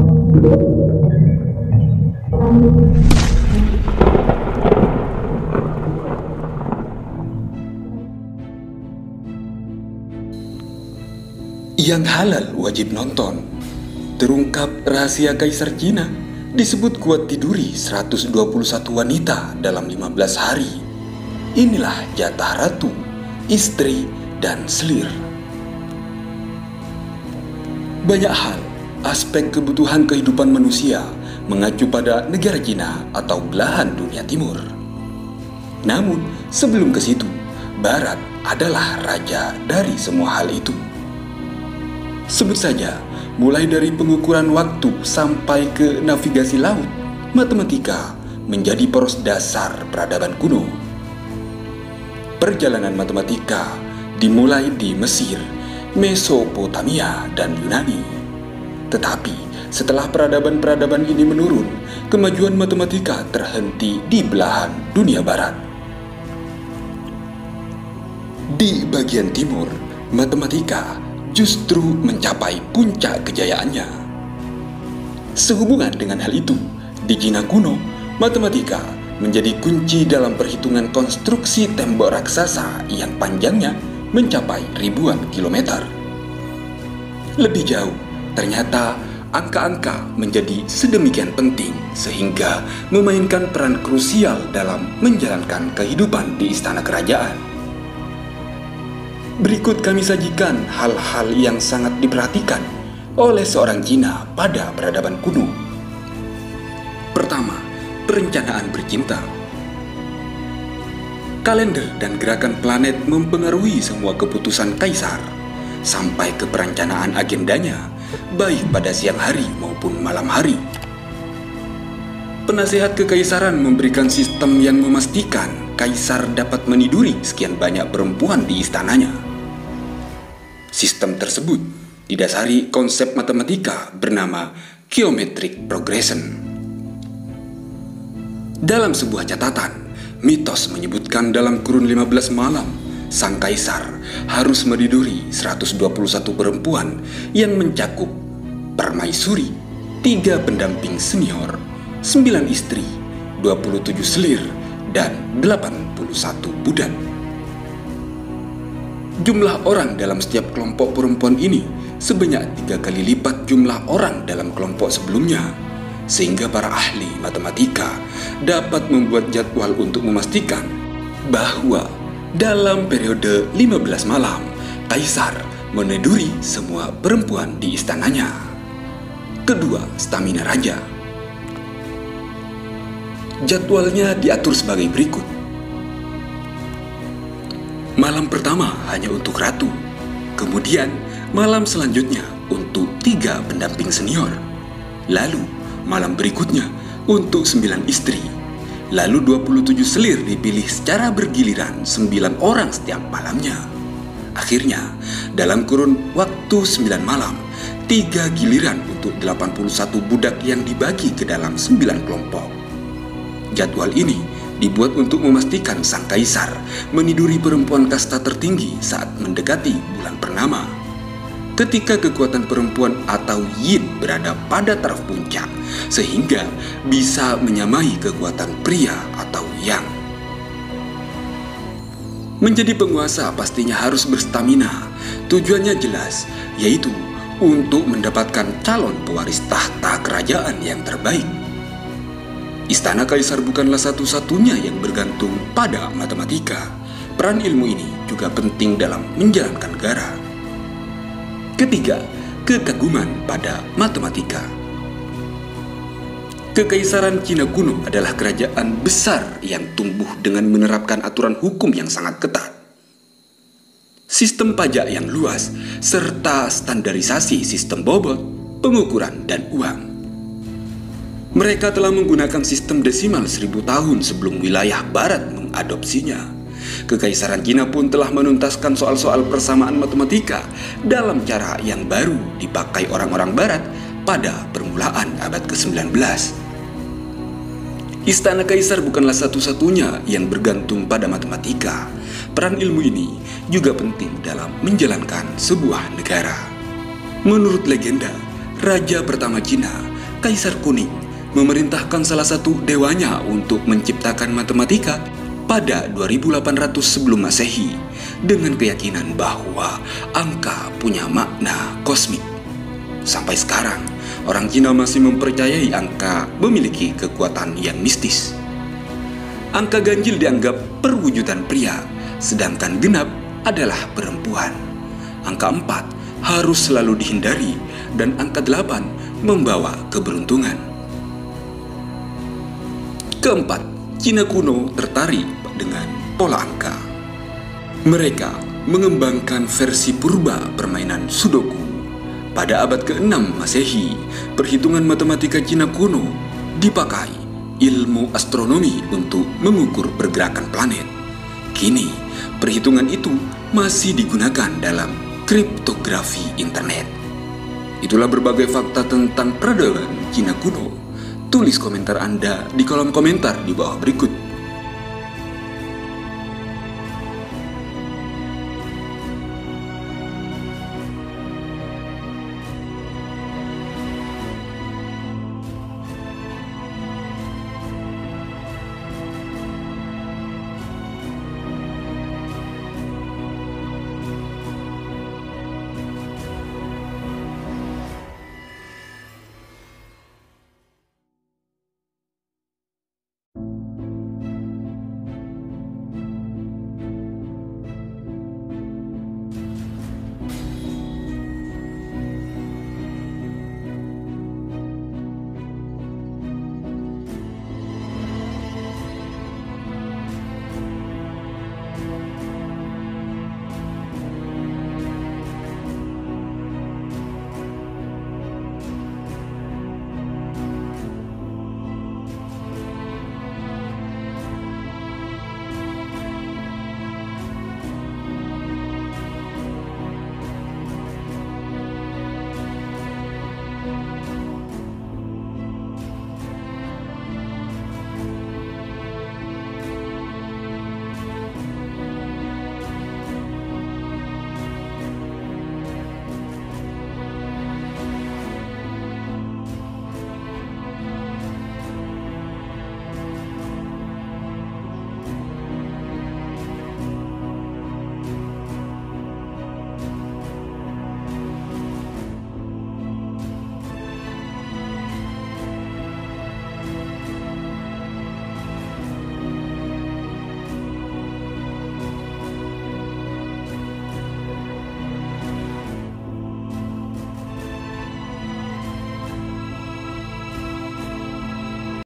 Yang halal wajib nonton. Terungkap rahasia Kaisar Cina, disebut kuat tiduri 121 wanita dalam 15 hari. Inilah jatah ratu, istri, dan selir. Banyak hal, aspek kebutuhan kehidupan manusia mengacu pada negara Cina atau belahan dunia timur. Namun, sebelum ke situ, Barat adalah raja dari semua hal itu. Sebut saja, mulai dari pengukuran waktu sampai ke navigasi laut, matematika menjadi poros dasar peradaban kuno. Perjalanan matematika dimulai di Mesir, Mesopotamia, dan Yunani. Tetapi, setelah peradaban-peradaban ini menurun, kemajuan matematika terhenti di belahan dunia barat. Di bagian timur, matematika justru mencapai puncak kejayaannya. Sehubungan dengan hal itu, di Cina kuno, matematika menjadi kunci dalam perhitungan konstruksi tembok raksasa yang panjangnya mencapai ribuan kilometer. Lebih jauh, ternyata angka-angka menjadi sedemikian penting sehingga memainkan peran krusial dalam menjalankan kehidupan di istana kerajaan. Berikut kami sajikan hal-hal yang sangat diperhatikan oleh seorang Cina pada peradaban kuno. Pertama, perencanaan bercinta. Kalender dan gerakan planet mempengaruhi semua keputusan kaisar, sampai ke perencanaan agendanya, baik pada siang hari maupun malam hari. Penasehat kekaisaran memberikan sistem yang memastikan kaisar dapat meniduri sekian banyak perempuan di istananya. Sistem tersebut didasari konsep matematika bernama geometric progression. Dalam sebuah catatan, mitos menyebutkan dalam kurun 15 malam, sang kaisar harus meniduri 121 perempuan yang mencakup permaisuri, 3 pendamping senior, 9 istri, 27 selir, dan 81 budak. Jumlah orang dalam setiap kelompok perempuan ini sebanyak 3 kali lipat jumlah orang dalam kelompok sebelumnya, sehingga para ahli matematika dapat membuat jadwal untuk memastikan bahwa dalam periode 15 malam, kaisar meniduri semua perempuan di istananya. Kedua, stamina raja. Jadwalnya diatur sebagai berikut. Malam pertama hanya untuk ratu, kemudian malam selanjutnya untuk 3 pendamping senior, lalu malam berikutnya untuk 9 istri, lalu 27 selir dipilih secara bergiliran 9 orang setiap malamnya. Akhirnya, dalam kurun waktu 9 malam, 3 giliran untuk 81 budak yang dibagi ke dalam 9 kelompok. Jadwal ini dibuat untuk memastikan sang kaisar meniduri perempuan kasta tertinggi saat mendekati bulan purnama, ketika kekuatan perempuan atau yin berada pada taraf puncak, sehingga bisa menyamai kekuatan pria atau yang. Menjadi penguasa pastinya harus berstamina. Tujuannya jelas, yaitu untuk mendapatkan calon pewaris tahta kerajaan yang terbaik. Istana kaisar bukanlah satu-satunya yang bergantung pada matematika. Peran ilmu ini juga penting dalam menjalankan negara. Ketiga, kekaguman pada matematika. Kekaisaran Cina kuno adalah kerajaan besar yang tumbuh dengan menerapkan aturan hukum yang sangat ketat, sistem pajak yang luas, serta standarisasi sistem bobot, pengukuran, dan uang. Mereka telah menggunakan sistem desimal 1000 tahun sebelum wilayah barat mengadopsinya. Kekaisaran Cina pun telah menuntaskan soal-soal persamaan matematika dalam cara yang baru dipakai orang-orang barat pada permulaan abad ke-19. Istana kaisar bukanlah satu-satunya yang bergantung pada matematika. Peran ilmu ini juga penting dalam menjalankan sebuah negara. Menurut legenda, raja pertama Cina Kaisar Kuning memerintahkan salah satu dewanya untuk menciptakan matematika pada 2800 sebelum Masehi dengan keyakinan bahwa angka punya makna kosmik. Sampai sekarang, orang Cina masih mempercayai angka memiliki kekuatan yang mistis. Angka ganjil dianggap perwujudan pria, sedangkan genap adalah perempuan. Angka 4 harus selalu dihindari dan angka 8 membawa keberuntungan. Keempat, Cina kuno tertarik dengan pola angka. Mereka mengembangkan versi purba permainan Sudoku. Pada abad ke-6 Masehi, perhitungan matematika Cina kuno dipakai ilmu astronomi untuk mengukur pergerakan planet. Kini, perhitungan itu masih digunakan dalam kriptografi internet. Itulah berbagai fakta tentang peradaban Cina kuno. Tulis komentar Anda di kolom komentar di bawah berikut.